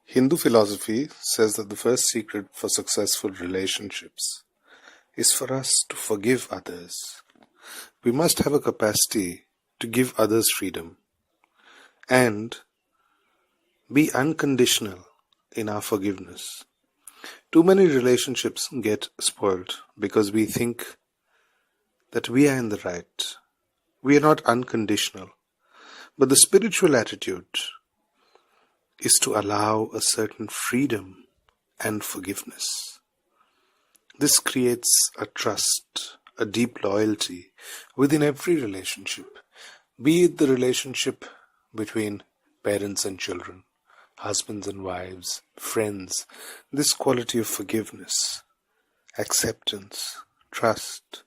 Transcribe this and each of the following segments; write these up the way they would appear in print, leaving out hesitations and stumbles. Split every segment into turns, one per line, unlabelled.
Hindu philosophy says that the first secret for successful relationships is for us to forgive others. We must have a capacity to give others freedom and be unconditional in our forgiveness. Too many relationships get spoiled because we think that we are in the right. We are not unconditional. But the spiritual attitude is to allow a certain freedom and forgiveness. This creates a trust, a deep loyalty within every relationship, be it the relationship between parents and children, husbands and wives, friends. This quality of forgiveness, acceptance, trust,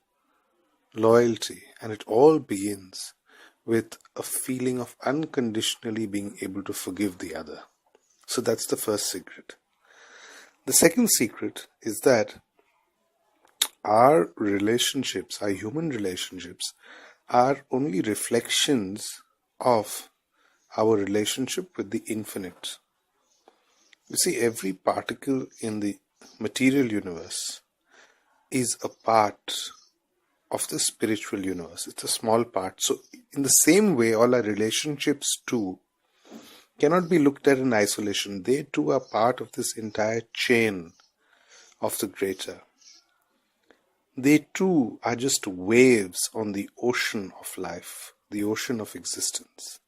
loyalty, and it all begins with a feeling of unconditionally being able to forgive the other. So that's the first secret. The second secret is that our relationships, our human relationships, are only reflections of our relationship with the infinite. You see, every particle in the material universe is a part of the spiritual universe. It's a small part. So in the same way, all our relationships too cannot be looked at in isolation. They too are part of this entire chain of the greater. They too are just waves on the ocean of life, the ocean of existence.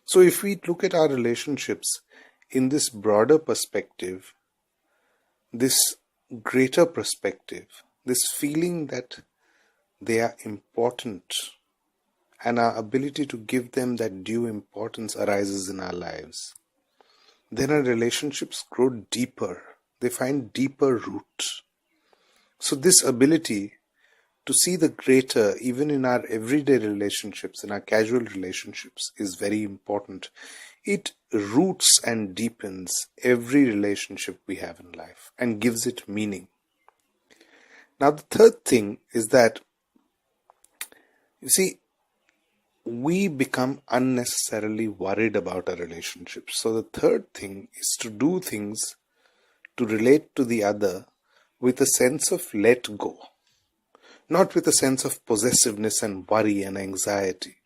So if we look at our relationships in this broader perspective, this greater perspective, this feeling that they are important, and our ability to give them that due importance arises in our lives, then our relationships grow deeper. They find deeper roots. So this ability to see the greater even in our everyday relationships, in our casual relationships, is very important. It roots and deepens every relationship we have in life and gives it meaning. Now the third thing is that, you see, we become unnecessarily worried about our relationships. So the third thing is to do things to relate to the other with a sense of let go, not with a sense of possessiveness and worry and anxiety.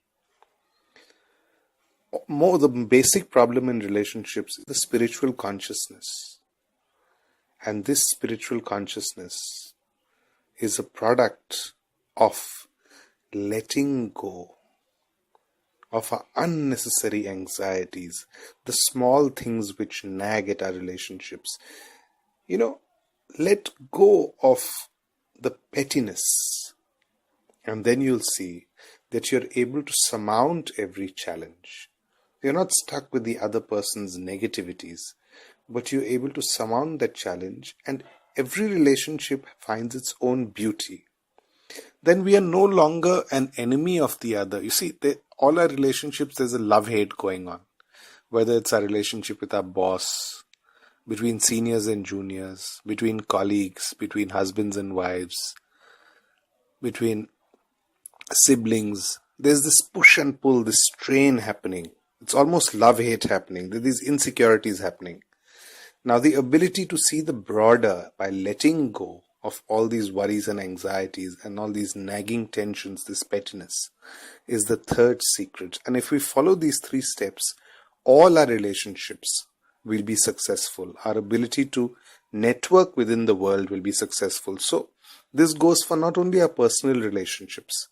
The basic problem in relationships is the spiritual consciousness. And this spiritual consciousness is a product of letting go of our unnecessary anxieties, the small things which nag at our relationships. Let go of the pettiness, and then you'll see that you're able to surmount every challenge. You're not stuck with the other person's negativities, but you're able to surmount that challenge, and every relationship finds its own beauty. Then we are no longer an enemy of the other. You see, all our relationships, there's a love-hate going on. Whether it's our relationship with our boss, between seniors and juniors, between colleagues, between husbands and wives, between siblings. There's this push and pull, this strain happening. It's almost love-hate happening. There are these insecurities happening. Now, the ability to see the broader by letting go of all these worries and anxieties and all these nagging tensions, this pettiness, is the third secret. And if we follow these three steps, all our relationships will be successful. Our ability to network within the world will be successful. So this goes for not only our personal relationships,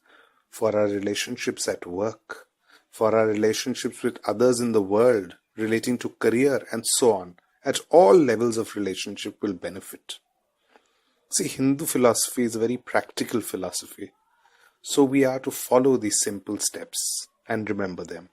for our relationships at work, for our relationships with others in the world, relating to career and so on. At all levels of relationship will benefit. See, Hindu philosophy is a very practical philosophy. So we are to follow these simple steps and remember them.